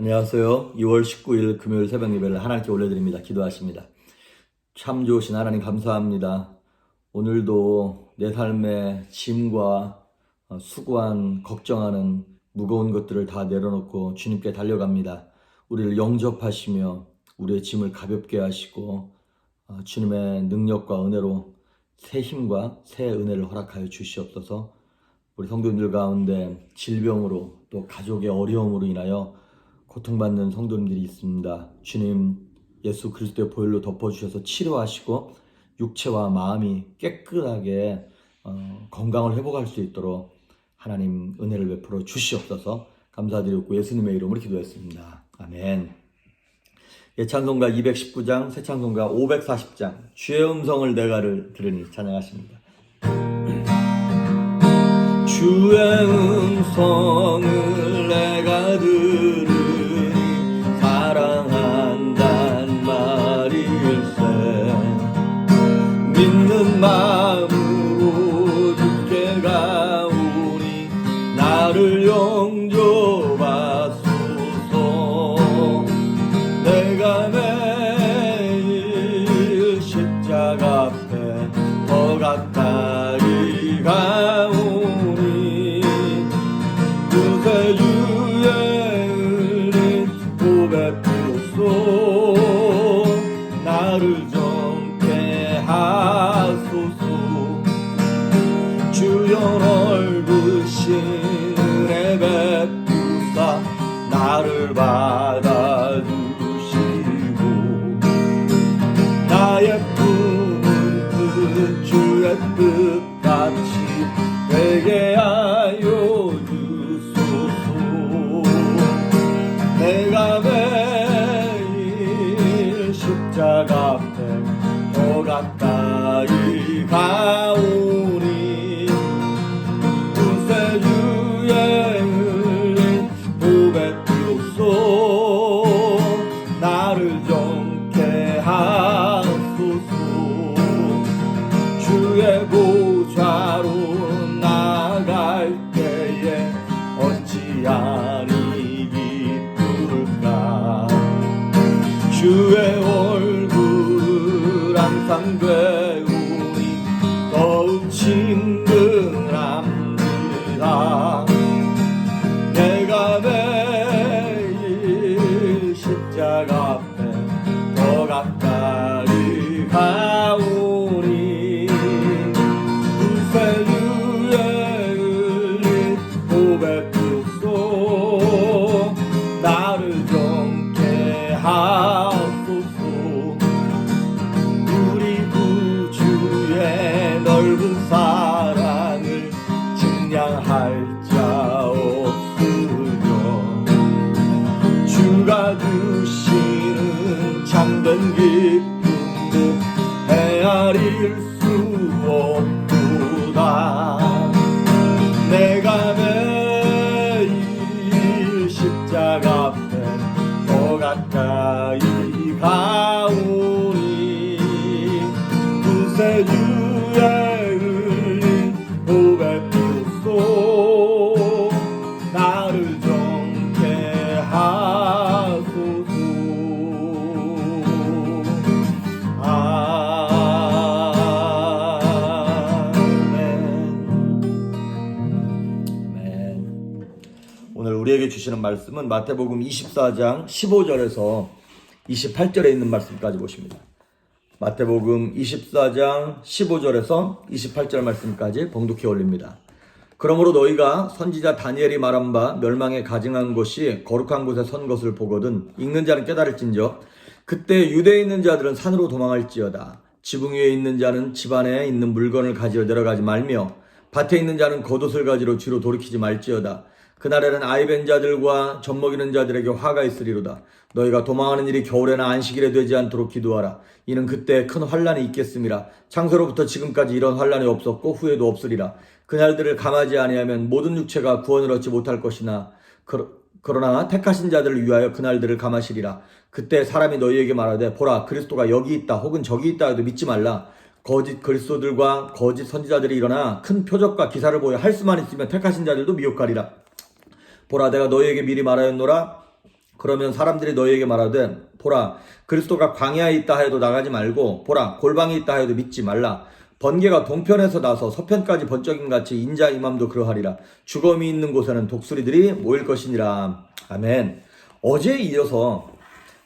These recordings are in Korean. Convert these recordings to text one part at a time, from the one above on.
안녕하세요. 2월 19일 금요일 새벽 예배를 하나님께 올려드립니다. 기도하십니다. 참 좋으신 하나님 감사합니다. 오늘도 내 삶의 짐과 수고한 걱정하는 무거운 것들을 다 내려놓고 주님께 달려갑니다. 우리를 영접하시며 우리의 짐을 가볍게 하시고 주님의 능력과 은혜로 새 힘과 새 은혜를 허락하여 주시옵소서. 우리 성도님들 가운데 질병으로 또 가족의 어려움으로 인하여 고통받는 성도님들이 있습니다. 주님 예수 그리스도의 보혈로 덮어주셔서 치료하시고 육체와 마음이 깨끗하게 건강을 회복할 수 있도록 하나님 은혜를 베풀어 주시옵소서. 감사드리고 예수님의 이름으로 기도했습니다. 아멘. 예찬송가 219장, 새찬송가 540장 주의 음성을 내가를 들으니 찬양하십니다. 주의 음성을 내가 들으니 사랑한단 말일세. 믿는 마음으로 주께 가오니 나를 영접하소서. 내가 매일 십자가 앞에 더 가까이 가오니 그새 주의 은혜 고백으로써 나를 정케 하소서. 주여 넓으신 은혜 베푸사 나를 받아주시고 나의 품은 뜻 주의 뜻같이 되게 하여 주소서. 내가 매일 십자가 앞에 더 가까이 가오니 그새 주의 은혜 고백으로써 나를 정케 하소서. 주의 보좌로 나갈 때에 어찌하니 기쁠까. 주의 얼굴을 항상 배우니 더욱 친근합니다. 내가 매일 십자가 앞에 더 가까이 가오니 그새 주의 은혜 고백으로써 나를 정케 하소서. 우리 구주의 넓은 사랑을 증량할 자 없으며 주가 주시는 참된 기쁨도 헤아릴 수 없도다. 내가 매일 십자가 앞에 더 가까이 가오니 그새 주의 은혜 고백으로써 나를 정케 하소서. 아멘. 오늘 우리에게 주시는 말씀은 마태복음 24장 15절에서 28절에 있는 말씀까지 보십니다. 마태복음 24장 15절에서 28절 말씀까지 봉독해 올립니다. 그러므로 너희가 선지자 다니엘이 말한 바 멸망에 가증한 것이 거룩한 곳에 선 것을 보거든 읽는 자는 깨달을진저 그때 유대에 있는 자들은 산으로 도망할지어다. 지붕 위에 있는 자는 집 안에 있는 물건을 가지러 내려가지 말며 밭에 있는 자는 겉옷을 가지러 뒤로 돌이키지 말지어다. 그날에는 아이벤 자들과 젖먹이는 자들에게 화가 있으리로다. 너희가 도망하는 일이 겨울에나 안식일에 되지 않도록 기도하라. 이는 그때 큰 환란이 있겠음이라. 창세로부터 지금까지 이런 환란이 없었고 후에도 없으리라. 그날들을 감하지 아니하면 모든 육체가 구원을 얻지 못할 것이나 그러나 택하신 자들을 위하여 그날들을 감하시리라. 그때 사람이 너희에게 말하되 보라 그리스도가 여기 있다 혹은 저기 있다 해도 믿지 말라. 거짓 그리스도들과 거짓 선지자들이 일어나 큰 표적과 기사를 보여 할 수만 있으면 택하신 자들도 미혹하리라. 보라 내가 너희에게 미리 말하였노라. 그러면 사람들이 너희에게 말하되 보라 그리스도가 광야에 있다 하여도 나가지 말고 보라 골방에 있다 하여도 믿지 말라. 번개가 동편에서 나서 서편까지 번쩍임같이 인자 임함도 그러하리라. 죽음이 있는 곳에는 독수리들이 모일 것이니라. 아멘. 어제에 이어서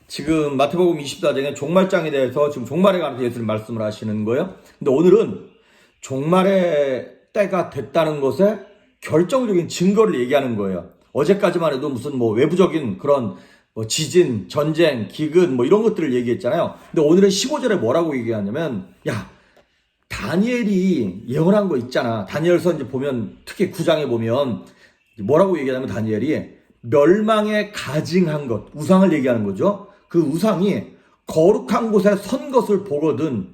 지금 마태복음 24장의 종말장에 대해서 지금 종말에 관해서 예수님 말씀을 하시는 거예요. 근데 오늘은 종말의 때가 됐다는 것에 결정적인 증거를 얘기하는 거예요. 어제까지만 해도 무슨 외부적인 그런 지진, 전쟁, 기근 이런 것들을 얘기했잖아요. 근데 오늘은 15절에 뭐라고 얘기하냐면 다니엘이 예언한 거 있잖아. 다니엘서 이제 보면 특히 9장에 보면 뭐라고 얘기하냐면 다니엘이 멸망에 가증한 것, 우상을 얘기하는 거죠. 그 우상이 거룩한 곳에 선 것을 보거든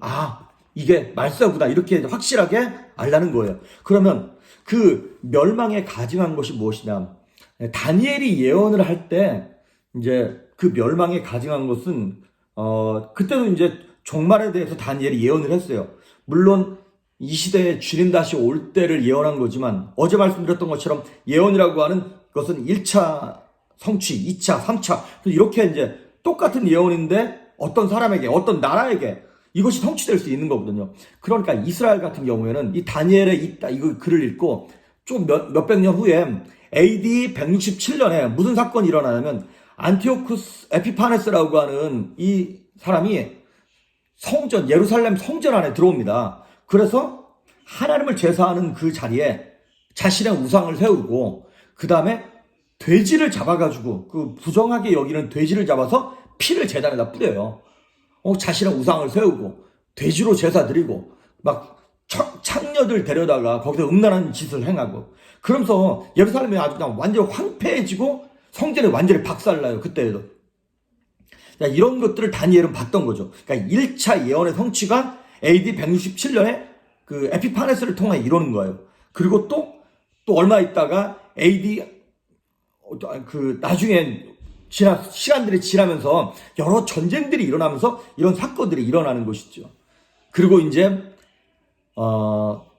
이게 말세구나 이렇게 확실하게 알라는 거예요. 그러면 그 멸망에 가증한 것이 무엇이냐? 다니엘이 예언을 할 때 이제 그 멸망에 가증한 것은 그때도 이제 종말에 대해서 다니엘이 예언을 했어요. 물론 이 시대에 주님 다시 올 때를 예언한 거지만 어제 말씀드렸던 것처럼 예언이라고 하는 것은 1차 성취, 2차, 3차 이렇게 이제 똑같은 예언인데 어떤 사람에게 어떤 나라에게 이것이 성취될 수 있는 거거든요. 그러니까 이스라엘 같은 경우에는 이 다니엘의 이거 글을 읽고 좀 몇백 년 후에 AD 167년에 무슨 사건이 일어나냐면 안티오쿠스 에피파네스라고 하는 이 사람이 예루살렘 성전 안에 들어옵니다. 그래서 하나님을 제사하는 그 자리에 자신의 우상을 세우고 그 다음에 돼지를 잡아가지고 그 부정하게 여기는 돼지를 잡아서 피를 제단에다 뿌려요. 자신의 우상을 세우고 돼지로 제사 드리고 막 창녀들 데려다가 거기서 음란한 짓을 행하고 그러면서 예루살렘이 아주 그냥 완전히 황폐해지고 성전이 완전히 박살나요. 그때에도. 이런 것들을 다니엘은 봤던 거죠. 그러니까 1차 예언의 성취가 AD 167년에 그 에피파네스를 통해 이루는 거예요. 그리고 또 얼마 있다가 AD 나중에 시간들이 지나면서 여러 전쟁들이 일어나면서 이런 사건들이 일어나는 것이죠. 그리고 이제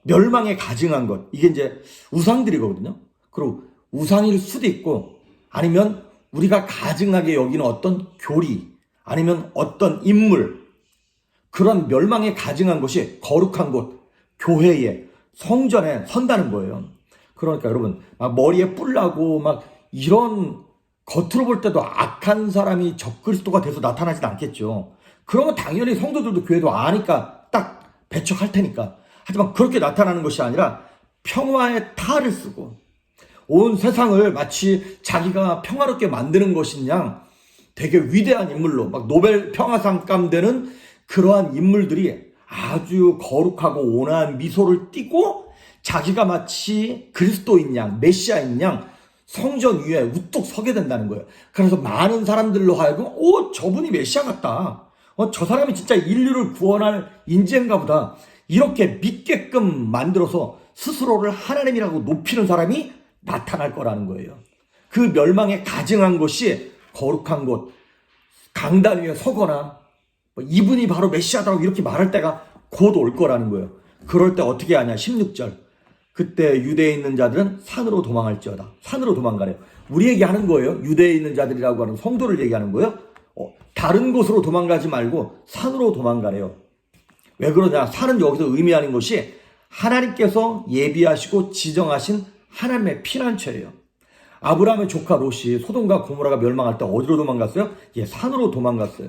멸망에 가증한 것 이게 이제 우상들이거든요. 그리고 우상일 수도 있고 아니면 우리가 가증하게 여기는 어떤 교리 아니면 어떤 인물 그런 멸망에 가증한 것이 거룩한 곳 교회에 성전에 선다는 거예요. 그러니까 여러분 막 머리에 뿔 나고 막 이런 겉으로 볼 때도 악한 사람이 적그리스도가 돼서 나타나진 않겠죠. 그런 건 당연히 성도들도 교회도 아니까 딱 배척할 테니까. 하지만 그렇게 나타나는 것이 아니라 평화의 탈을 쓰고 온 세상을 마치 자기가 평화롭게 만드는 것인 양 되게 위대한 인물로 막 노벨 평화상감 되는 그러한 인물들이 아주 거룩하고 온화한 미소를 띠고 자기가 마치 그리스도인 양 메시아인 양 성전 위에 우뚝 서게 된다는 거예요. 그래서 많은 사람들로 하여금 저분이 메시아 같다. 저 사람이 진짜 인류를 구원할 인재인가 보다. 이렇게 믿게끔 만들어서 스스로를 하나님이라고 높이는 사람이 나타날 거라는 거예요. 그 멸망에 가증한 것이 거룩한 곳, 강단 위에 서거나 이분이 바로 메시아다라고 이렇게 말할 때가 곧 올 거라는 거예요. 그럴 때 어떻게 하냐? 16절. 그때 유대에 있는 자들은 산으로 도망할지어다. 산으로 도망가래요. 우리에게 하는 거예요. 유대에 있는 자들이라고 하는 성도를 얘기하는 거예요. 다른 곳으로 도망가지 말고 산으로 도망가래요. 왜 그러냐? 산은 여기서 의미하는 것이 하나님께서 예비하시고 지정하신 하나님의 피난처예요. 아브라함의 조카 롯이 소돔과 고모라가 멸망할 때 어디로 도망갔어요? 산으로 도망갔어요.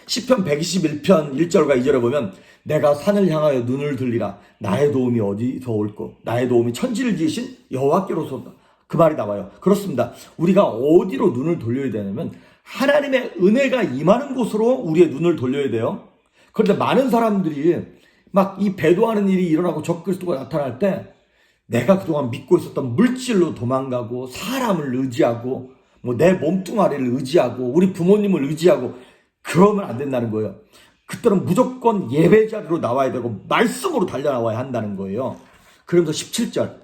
시편 121편 1절과 2절에 보면 내가 산을 향하여 눈을 들리라. 나의 도움이 어디서 올꼬? 나의 도움이 천지를 지으신 여호와께로서 온다. 그 말이 나와요. 그렇습니다. 우리가 어디로 눈을 돌려야 되냐면 하나님의 은혜가 임하는 곳으로 우리의 눈을 돌려야 돼요. 그런데 많은 사람들이 막 이 배도하는 일이 일어나고 적그리스도가 나타날 때 내가 그동안 믿고 있었던 물질로 도망가고 사람을 의지하고 내 몸뚱아리를 의지하고 우리 부모님을 의지하고 그러면 안 된다는 거예요. 그때는 무조건 예배 자리로 나와야 되고 말씀으로 달려나와야 한다는 거예요. 그러면서 17절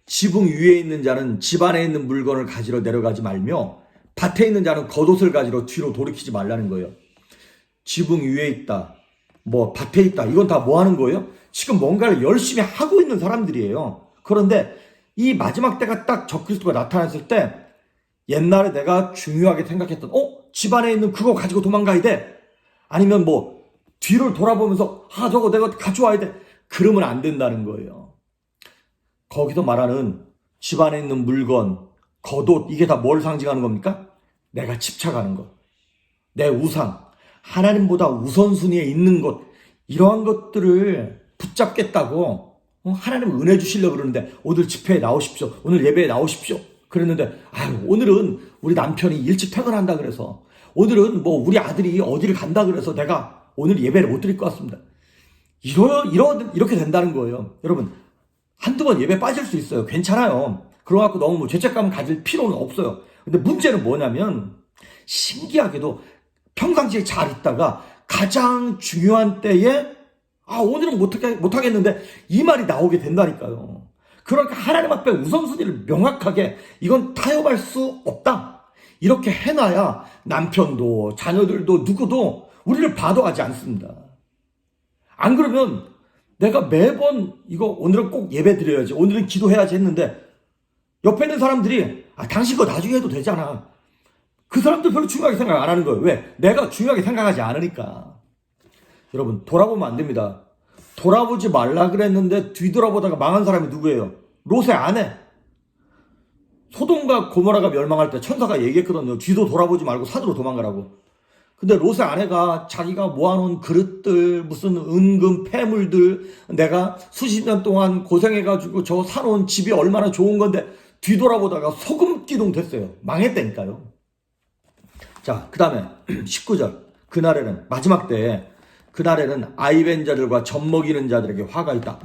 지붕 위에 있는 자는 집 안에 있는 물건을 가지러 내려가지 말며 밭에 있는 자는 겉옷을 가지러 뒤로 돌이키지 말라는 거예요. 지붕 위에 있다, 밭에 있다, 이건 다 뭐 하는 거예요? 지금 뭔가를 열심히 하고 있는 사람들이에요. 그런데 이 마지막 때가 딱 적그리스도가 나타났을 때 옛날에 내가 중요하게 생각했던 집안에 있는 그거 가지고 도망가야 돼. 아니면 뭐 뒤를 돌아보면서 저거 내가 가져와야 돼. 그러면 안 된다는 거예요. 거기서 말하는 집안에 있는 물건, 겉옷, 이게 다 뭘 상징하는 겁니까? 내가 집착하는 것, 내 우상, 하나님보다 우선순위에 있는 것, 이러한 것들을 붙잡겠다고 하나님 은혜 주시려고 그러는데 오늘 집회에 나오십시오. 오늘 예배에 나오십시오. 그랬는데 오늘은 우리 남편이 일찍 퇴근한다 그래서, 오늘은 뭐 우리 아들이 어디를 간다 그래서 내가 오늘 예배를 못 드릴 것 같습니다. 이렇게 된다는 거예요. 여러분, 한두 번 예배 빠질 수 있어요. 괜찮아요. 그래갖고 너무 뭐 죄책감 가질 필요는 없어요. 근데 문제는 뭐냐면, 신기하게도 평상시에 잘 있다가 가장 중요한 때에 오늘은 못하겠는데 이 말이 나오게 된다니까요. 그러니까 하나님 앞에 우선순위를 명확하게, 이건 타협할 수 없다, 이렇게 해놔야 남편도 자녀들도 누구도 우리를 바도하지 않습니다. 안 그러면 내가 매번 이거 오늘은 꼭 예배 드려야지, 오늘은 기도해야지 했는데 옆에 있는 사람들이 당신 거 나중에 해도 되잖아. 그 사람들 별로 중요하게 생각 안 하는 거예요. 왜? 내가 중요하게 생각하지 않으니까. 여러분, 돌아보면 안 됩니다. 돌아보지 말라 그랬는데 뒤돌아보다가 망한 사람이 누구예요? 롯의 아내. 소돔과 고모라가 멸망할 때 천사가 얘기했거든요. 뒤도 돌아보지 말고 산으로 도망가라고. 근데 롯의 아내가 자기가 모아놓은 그릇들, 무슨 은금, 폐물들, 내가 수십 년 동안 고생해가지고 저 사놓은 집이 얼마나 좋은 건데 뒤돌아보다가 소금기둥 됐어요. 망했다니까요. 자, 그 다음에 19절. 그날에는, 마지막 때에, 그날에는 아이벤 자들과 젖먹이는 자들에게 화가 있다.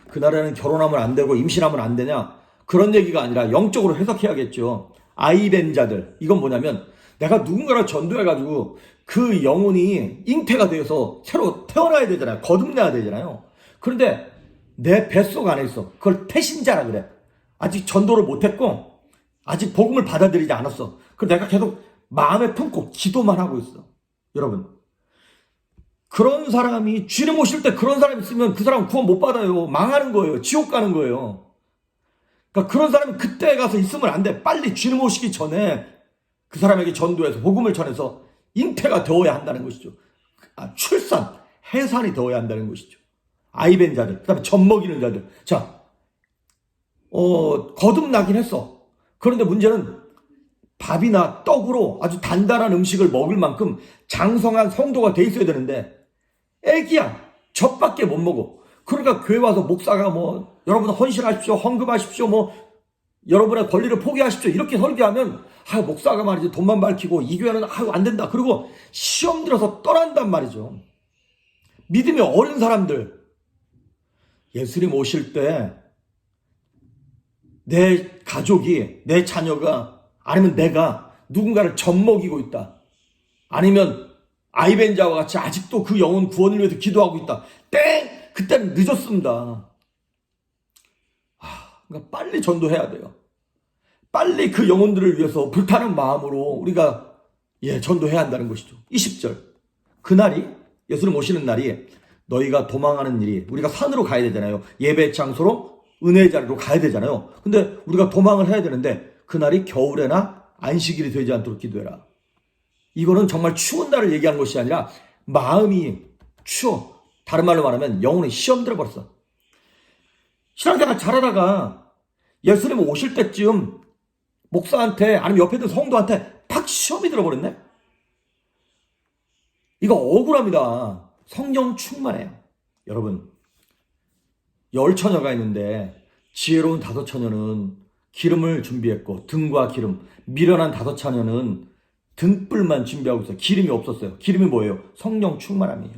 그날에는 결혼하면 안 되고 임신하면 안 되냐? 그런 얘기가 아니라 영적으로 해석해야겠죠. 아이벤 자들. 이건 뭐냐면, 내가 누군가를 전도해가지고 그 영혼이 잉태가 되어서 새로 태어나야 되잖아요. 거듭나야 되잖아요. 그런데 내 뱃속 안에 있어. 그걸 태신자라 그래. 아직 전도를 못했고 아직 복음을 받아들이지 않았어. 그래서 내가 계속 마음에 품고 기도만 하고 있어. 여러분, 그런 사람이 주님 오실 때 그런 사람 있으면 그 사람은 구원 못 받아요. 망하는 거예요. 지옥 가는 거예요. 그러니까 그런 사람이 그때 가서 있으면 안 돼. 빨리 주님 오시기 전에 그 사람에게 전도해서 복음을 전해서 잉태가 되어야 한다는 것이죠. 출산, 해산이 되어야 한다는 것이죠. 아이벤 자들, 그 다음에 젖먹이는 자들. 자, 거듭나긴 했어. 그런데 문제는 밥이나 떡으로 아주 단단한 음식을 먹을 만큼 장성한 성도가 돼 있어야 되는데 애기야, 젖밖에 못 먹어. 그러니까 교회 와서 목사가 뭐 여러분 헌신하십시오, 헌금하십시오, 뭐 여러분의 권리를 포기하십시오, 이렇게 설교하면 목사가 말이지 돈만 밝히고 이 교회는 안 된다, 그리고 시험 들어서 떠난단 말이죠. 믿음이 어린 사람들, 예수님 오실 때 내 가족이, 내 자녀가, 아니면 내가 누군가를 젖먹이고 있다, 아니면 아이벤자와 같이 아직도 그 영혼 구원을 위해서 기도하고 있다, 그때는 늦었습니다. 그러니까 빨리 전도해야 돼요. 빨리 그 영혼들을 위해서 불타는 마음으로 우리가 전도해야 한다는 것이죠. 20절. 그날이, 예수님 오시는 날이 너희가 도망하는 일이, 우리가 산으로 가야 되잖아요. 예배 장소로, 은혜의 자리로 가야 되잖아요. 근데 우리가 도망을 해야 되는데 그날이 겨울에나 안식일이 되지 않도록 기도해라. 이거는 정말 추운 날을 얘기하는 것이 아니라 마음이 추워. 다른 말로 말하면 영혼이 시험 들어버렸어. 신앙생활 잘하다가 예수님 오실 때쯤 목사한테, 아니면 옆에 있는 성도한테 팍 시험이 들어버렸네? 이거 억울합니다. 성령 충만해요. 여러분, 10처녀가 있는데 지혜로운 5처녀는 기름을 준비했고, 등과 기름, 미련한 5처녀는 등불만 준비하고 있어요. 기름이 없었어요. 기름이 뭐예요? 성령 충만함이에요.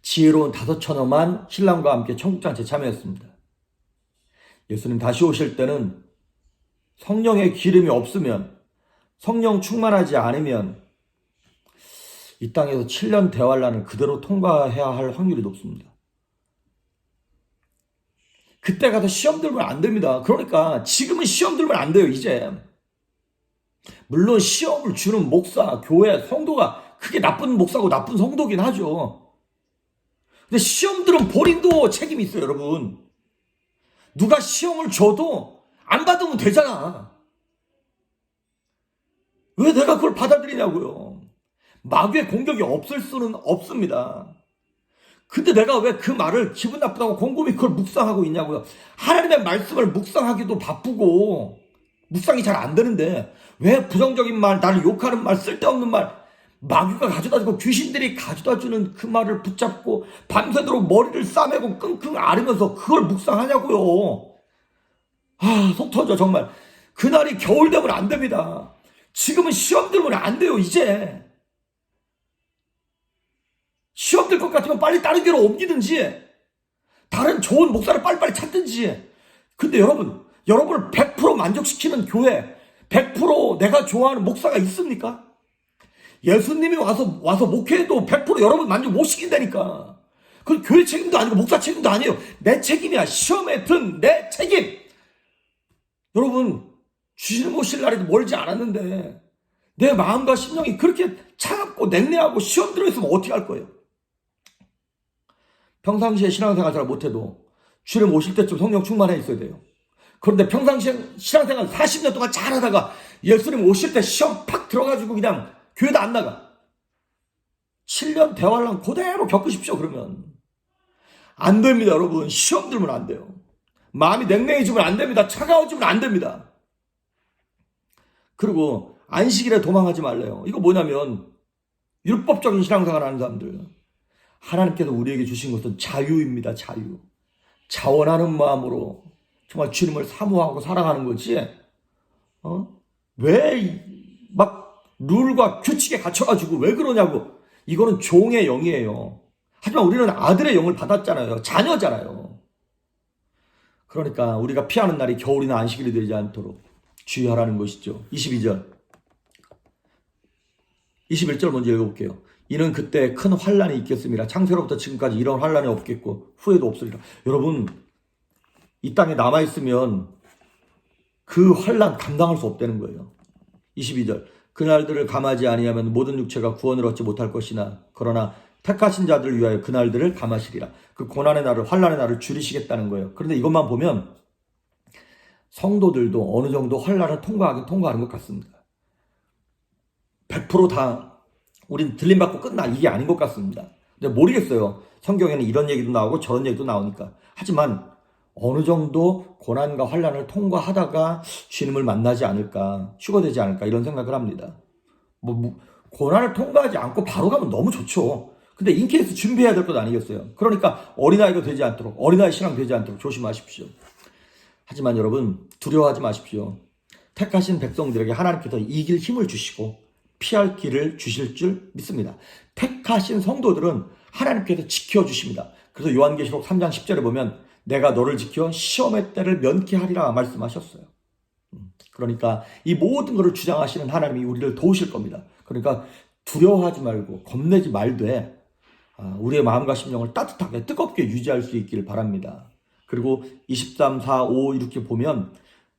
지혜로운 5처녀만 신랑과 함께 청국장에 참여했습니다. 예수님 다시 오실 때는 성령의 기름이 없으면, 성령 충만하지 않으면 이 땅에서 7년 대환란을 그대로 통과해야 할 확률이 높습니다. 그때 가서 시험 들면 안 됩니다. 그러니까 지금은 시험 들면 안 돼요, 이제. 물론 시험을 주는 목사, 교회, 성도가 그게 나쁜 목사고 나쁜 성도긴 하죠. 근데 시험 들은 본인도 책임이 있어요, 여러분. 누가 시험을 줘도 안 받으면 되잖아. 왜 내가 그걸 받아들이냐고요. 마귀의 공격이 없을 수는 없습니다. 근데 내가 왜 그 말을 기분 나쁘다고 곰곰이 그걸 묵상하고 있냐고요. 하나님의 말씀을 묵상하기도 바쁘고 묵상이 잘 안 되는데 왜 부정적인 말, 나를 욕하는 말, 쓸데없는 말, 마귀가 가져다주고 귀신들이 가져다주는 그 말을 붙잡고 밤새도록 머리를 싸매고 끙끙 앓으면서 그걸 묵상하냐고요. 속 터져 정말. 그날이 겨울 되면 안 됩니다. 지금은 시험 들면 안 돼요. 이제 시험 들 것 같으면 빨리 다른 교로 옮기든지 다른 좋은 목사를 빨리빨리 찾든지. 근데 여러분을 100% 만족시키는 교회, 100% 내가 좋아하는 목사가 있습니까? 예수님이 와서 목회해도 100% 여러분 만족 못 시킨다니까. 그건 교회 책임도 아니고 목사 책임도 아니에요. 내 책임이야. 시험에 든 내 책임. 여러분, 주님 오실 날이 멀지 않았는데 내 마음과 심령이 그렇게 차갑고 냉랭하고 시험 들어있으면 어떻게 할 거예요? 평상시에 신앙생활 잘 못해도 주님 오실 때쯤 성령 충만해 있어야 돼요. 그런데 평상시에 신앙생활 40년 동안 잘하다가 예수님 오실 때 시험 팍 들어가지고 그냥 교회도 안 나가. 7년 대환란 그대로 겪으십시오. 그러면 안 됩니다. 여러분, 시험 들면 안 돼요. 마음이 냉랭해지면 안 됩니다. 차가워지면 안 됩니다. 그리고 안식일에 도망하지 말래요. 이거 뭐냐면 율법적인 신앙생활 하는 사람들, 하나님께서 우리에게 주신 것은 자유입니다. 자유. 자원하는 마음으로 정말 주님을 사모하고 사랑하는 거지. 왜 막 룰과 규칙에 갇혀가지고 왜 그러냐고. 이거는 종의 영이에요. 하지만 우리는 아들의 영을 받았잖아요. 자녀잖아요. 그러니까 우리가 피하는 날이 겨울이나 안식일이 되지 않도록 주의하라는 것이죠. 22절. 21절 먼저 읽어볼게요. 이는 그때 큰 환란이 있겠습니다. 창세로부터 지금까지 이런 환란이 없겠고 후에도 없으리라. 여러분, 이 땅에 남아있으면 그 환란 감당할 수 없다는 거예요. 22절. 그날들을 감하지 아니하면 모든 육체가 구원을 얻지 못할 것이나 그러나 택하신 자들을 위하여 그날들을 감하시리라. 그 고난의 날을, 환란의 날을 줄이시겠다는 거예요. 그런데 이것만 보면 성도들도 어느 정도 환란을 통과하는 것 같습니다. 100% 우린 들림받고 끝나, 이게 아닌 것 같습니다. 근데 모르겠어요. 성경에는 이런 얘기도 나오고 저런 얘기도 나오니까. 하지만 어느 정도 고난과 환란을 통과하다가 주님을 만나지 않을까, 휴거되지 않을까 이런 생각을 합니다. 고난을 통과하지 않고 바로 가면 너무 좋죠. 근데 인케이스 준비해야 될 것 아니겠어요. 그러니까 어린아이가 되지 않도록, 어린아이 신앙 되지 않도록 조심하십시오. 하지만 여러분, 두려워하지 마십시오. 택하신 백성들에게 하나님께서 이길 힘을 주시고 피할 길을 주실 줄 믿습니다. 택하신 성도들은 하나님께서 지켜주십니다. 그래서 요한계시록 3장 10절에 보면 내가 너를 지켜 시험의 때를 면케하리라 말씀하셨어요. 그러니까 이 모든 것을 주장하시는 하나님이 우리를 도우실 겁니다. 그러니까 두려워하지 말고 겁내지 말되 우리의 마음과 심령을 따뜻하게 뜨겁게 유지할 수 있기를 바랍니다. 그리고 23, 4, 5 이렇게 보면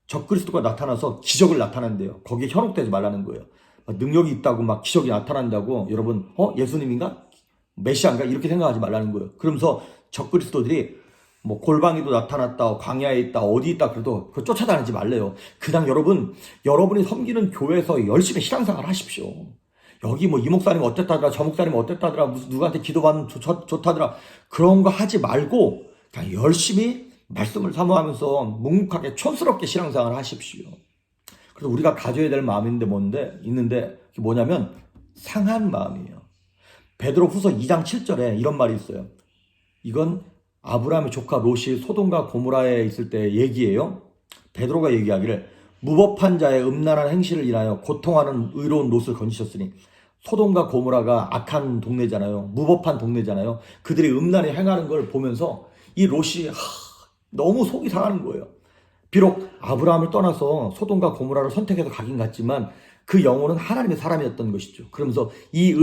적그리스도가 나타나서 기적을 나타낸대요. 거기에 현혹되지 말라는 거예요. 능력이 있다고 막 기적이 나타난다고 여러분 예수님인가? 메시아인가? 이렇게 생각하지 말라는 거예요. 그러면서 적그리스도들이 뭐 골방에도 나타났다, 광야에 있다, 어디 있다 그래도 그거 쫓아다니지 말래요. 그냥 여러분이 섬기는 교회에서 열심히 신앙생활 하십시오. 여기 뭐 이 목사님 어땠다더라, 저 목사님 어땠다더라, 무슨 누구한테 기도받는 좋다더라 그런 거 하지 말고 그냥 열심히 말씀을 사모하면서 묵묵하게 촌스럽게 신앙생활을 하십시오. 그래서 우리가 가져야 될 마음인데 있는데 그게 뭐냐면 상한 마음이에요. 베드로후서 2장 7절에 이런 말이 있어요. 이건 아브라함의 조카 롯이 소돔과 고모라에 있을 때 얘기예요. 베드로가 얘기하기를 무법한 자의 음란한 행실을 인하여 고통하는 의로운 롯을 건지셨으니 소돔과 고모라가 악한 동네잖아요. 무법한 동네잖아요. 그들이 음란히 행하는 걸 보면서 이 롯이 너무 속이 상하는 거예요. 비록 아브라함을 떠나서 소돔과 고모라를 선택해서 가긴 갔지만 그 영혼은 하나님의 사람이었던 것이죠. 그러면서 이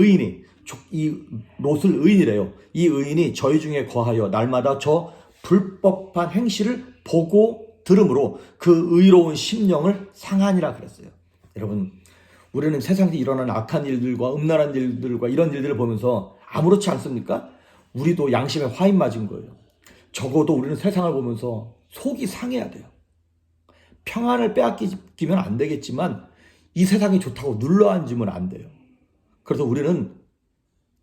롯을 의인이래요. 이 의인이 저희 중에 거하여 날마다 저 불법한 행실을 보고 들음으로 그 의로운 심령을 상하니라 그랬어요. 여러분, 우리는 세상에 일어나는 악한 일들과 음란한 일들과 이런 일들을 보면서 아무렇지 않습니까? 우리도 양심에 화인 맞은 거예요. 적어도 우리는 세상을 보면서 속이 상해야 돼요. 평안을 빼앗기면 안 되겠지만 이 세상이 좋다고 눌러앉으면 안 돼요. 그래서 우리는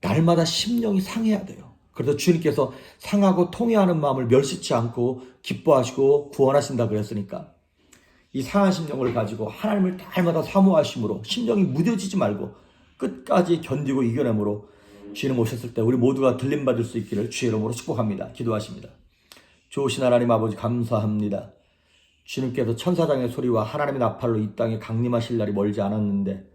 날마다 심령이 상해야 돼요. 그래서 주님께서 상하고 통회하는 마음을 멸시치 않고 기뻐하시고 구원하신다 그랬으니까 이 상한 심령을 가지고 하나님을 날마다 사모하심으로 심령이 무뎌지지 말고 끝까지 견디고 이겨내므로 주님 오셨을 때 우리 모두가 들림받을 수 있기를 주의 이름으로 축복합니다. 기도하십니다. 좋으신 하나님 아버지 감사합니다. 주님께서 천사장의 소리와 하나님의 나팔로 이 땅에 강림하실 날이 멀지 않았는데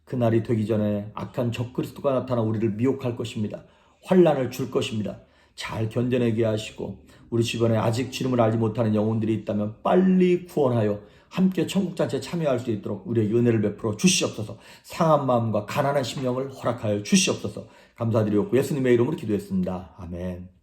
그날이 되기 전에 악한 적그리스도가 나타나 우리를 미혹할 것입니다. 환난을 줄 것입니다. 잘 견뎌내게 하시고 우리 주변에 아직 주님을 알지 못하는 영혼들이 있다면 빨리 구원하여 함께 천국잔치에 참여할 수 있도록 우리에게 은혜를 베풀어 주시옵소서. 상한 마음과 가난한 심령을 허락하여 주시옵소서. 감사드리옵고 예수님의 이름으로 기도했습니다. 아멘.